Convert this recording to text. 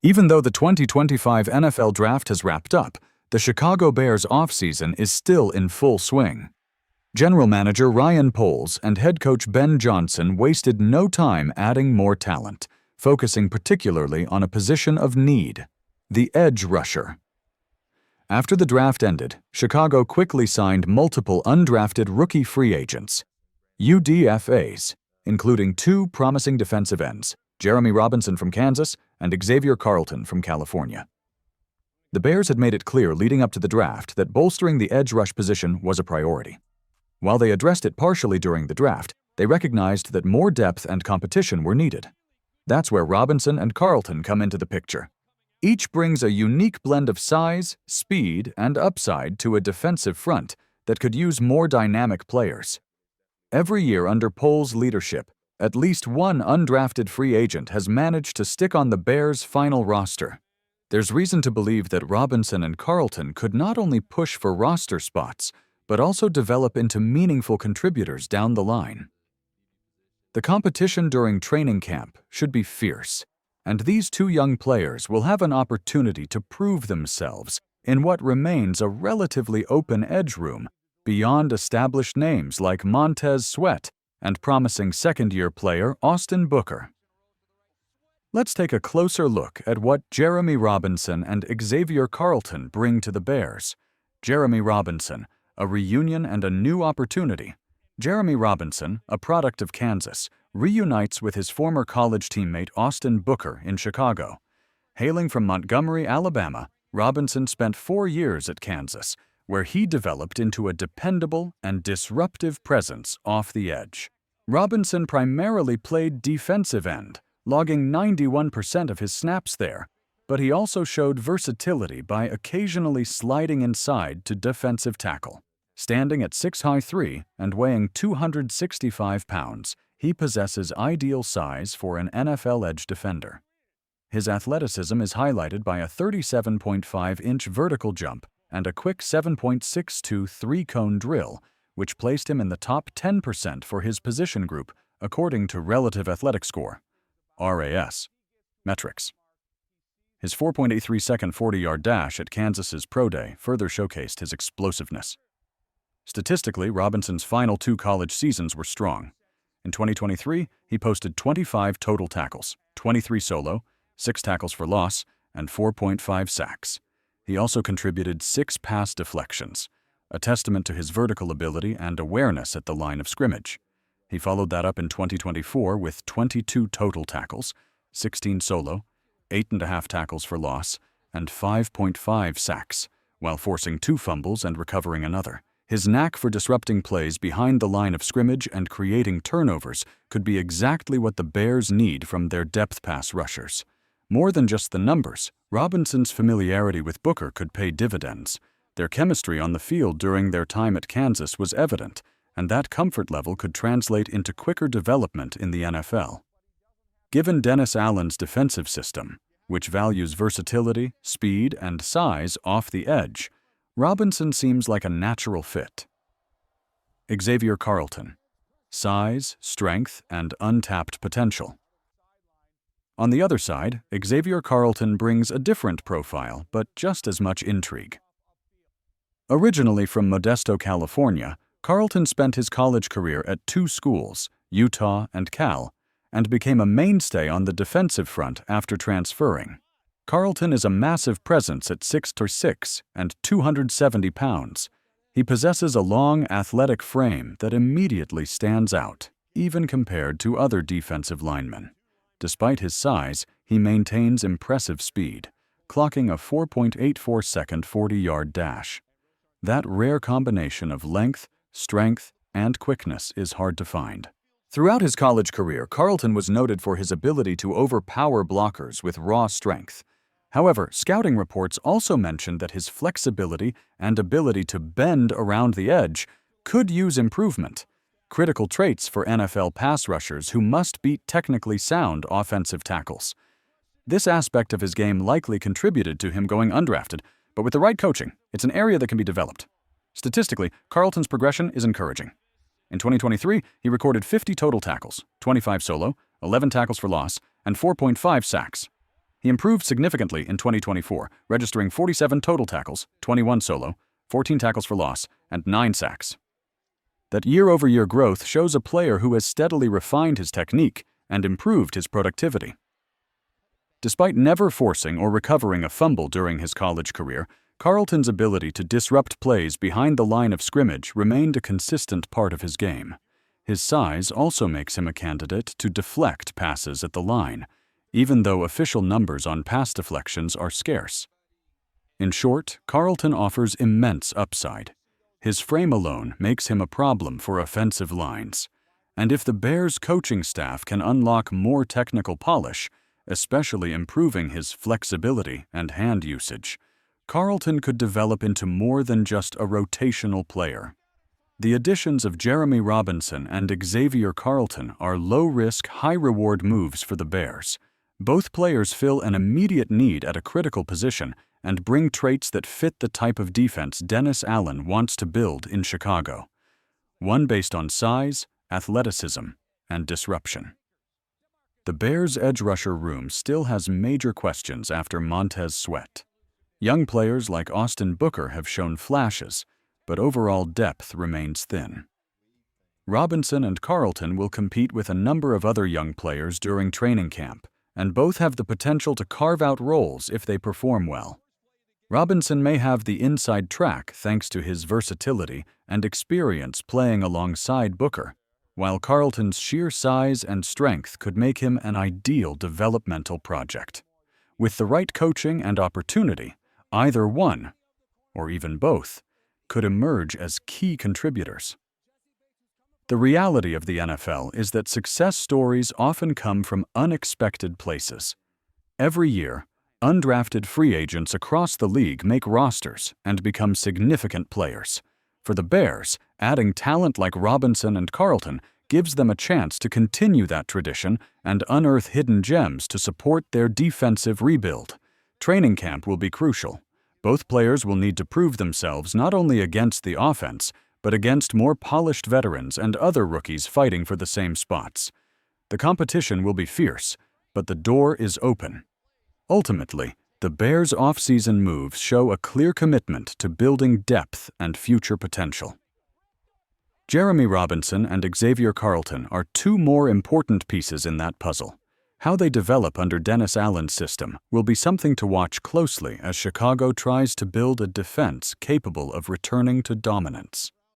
Even though the 2025 NFL Draft has wrapped up, the Chicago Bears offseason is still in full swing. General Manager Ryan Poles and head coach Ben Johnson wasted no time adding more talent, focusing particularly on a position of need, the edge rusher. After the draft ended, Chicago quickly signed multiple undrafted rookie free agents, UDFAs, including two promising defensive ends, Jereme Robinson from Kansas and Xavier Carlton from California. The Bears had made it clear leading up to the draft that bolstering the edge rush position was a priority. While they addressed it partially during the draft, they recognized that more depth and competition were needed. That's where Robinson and Carlton come into the picture. Each brings a unique blend of size, speed, and upside to a defensive front that could use more dynamic players. Every year under Poles' leadership, at least one undrafted free agent has managed to stick on the Bears' final roster. There's reason to believe that Robinson and Carlton could not only push for roster spots, but also develop into meaningful contributors down the line. The competition during training camp should be fierce, and these two young players will have an opportunity to prove themselves in what remains a relatively open edge room beyond established names like Montez Sweat and promising second-year player Austin Booker. Let's take a closer look at what Jereme Robinson and Xavier Carlton bring to the Bears. Jereme Robinson, a reunion and a new opportunity. Jereme Robinson, a product of Kansas, reunites with his former college teammate Austin Booker in Chicago. Hailing from Montgomery, Alabama, Robinson spent 4 years at Kansas, where he developed into a dependable and disruptive presence off the edge. Robinson primarily played defensive end, logging 91% of his snaps there, but he also showed versatility by occasionally sliding inside to defensive tackle. Standing at 6'3" and weighing 265 pounds, he possesses ideal size for an NFL edge defender. His athleticism is highlighted by a 37.5-inch vertical jump and a quick 7.62 three-cone drill, which placed him in the top 10% for his position group, according to Relative Athletic Score, RAS, metrics. His 4.83-second 40-yard dash at Kansas's Pro Day further showcased his explosiveness. Statistically, Robinson's final 2 college seasons were strong. In 2023, he posted 25 total tackles, 23 solo, 6 tackles for loss, and 4.5 sacks. He also contributed 6 pass deflections, a testament to his vertical ability and awareness at the line of scrimmage. He followed that up in 2024 with 22 total tackles, 16 solo, 8.5 tackles for loss, and 5.5 sacks, while forcing 2 fumbles and recovering another. His knack for disrupting plays behind the line of scrimmage and creating turnovers could be exactly what the Bears need from their depth pass rushers. More than just the numbers, Robinson's familiarity with Booker could pay dividends. Their chemistry on the field during their time at Kansas was evident, and that comfort level could translate into quicker development in the NFL. Given Dennis Allen's defensive system, which values versatility, speed, and size off the edge, Robinson seems like a natural fit. Xavier Carlton, size, strength, and untapped potential. On the other side, Xavier Carlton brings a different profile, but just as much intrigue. Originally from Modesto, California, Carlton spent his college career at 2 schools, Utah and Cal, and became a mainstay on the defensive front after transferring. Carlton is a massive presence at 6'6" and 270 pounds. He possesses a long, athletic frame that immediately stands out, even compared to other defensive linemen. Despite his size, he maintains impressive speed, clocking a 4.84-second 40-yard dash. That rare combination of length, strength, and quickness is hard to find. Throughout his college career, Carlton was noted for his ability to overpower blockers with raw strength. However, scouting reports also mentioned that his flexibility and ability to bend around the edge could use improvement, critical traits for NFL pass rushers who must beat technically sound offensive tackles. This aspect of his game likely contributed to him going undrafted, but with the right coaching, it's an area that can be developed. Statistically, Carlton's progression is encouraging. In 2023, he recorded 50 total tackles, 25 solo, 11 tackles for loss, and 4.5 sacks. He improved significantly in 2024, registering 47 total tackles, 21 solo, 14 tackles for loss, and 9 sacks. That year-over-year growth shows a player who has steadily refined his technique and improved his productivity. Despite never forcing or recovering a fumble during his college career, Carlton's ability to disrupt plays behind the line of scrimmage remained a consistent part of his game. His size also makes him a candidate to deflect passes at the line, even though official numbers on pass deflections are scarce. In short, Carlton offers immense upside. His frame alone makes him a problem for offensive lines. And if the Bears' coaching staff can unlock more technical polish, especially improving his flexibility and hand usage, Carlton could develop into more than just a rotational player. The additions of Jereme Robinson and Xavier Carlton are low-risk, high-reward moves for the Bears. Both players fill an immediate need at a critical position and bring traits that fit the type of defense Dennis Allen wants to build in Chicago. One based on size, athleticism, and disruption. The Bears' edge rusher room still has major questions after Montez Sweat. Young players like Austin Booker have shown flashes, but overall depth remains thin. Robinson and Carlton will compete with a number of other young players during training camp, and both have the potential to carve out roles if they perform well. Robinson may have the inside track thanks to his versatility and experience playing alongside Booker, while Carlton's sheer size and strength could make him an ideal developmental project. With the right coaching and opportunity, either one, or even both, could emerge as key contributors. The reality of the NFL is that success stories often come from unexpected places. Every year, undrafted free agents across the league make rosters and become significant players. For the Bears, adding talent like Robinson and Carlton gives them a chance to continue that tradition and unearth hidden gems to support their defensive rebuild. Training camp will be crucial. Both players will need to prove themselves not only against the offense, but against more polished veterans and other rookies fighting for the same spots. The competition will be fierce, but the door is open. Ultimately, the Bears' offseason moves show a clear commitment to building depth and future potential. Jereme Robinson and Xavier Carlton are two more important pieces in that puzzle. How they develop under Dennis Allen's system will be something to watch closely as Chicago tries to build a defense capable of returning to dominance.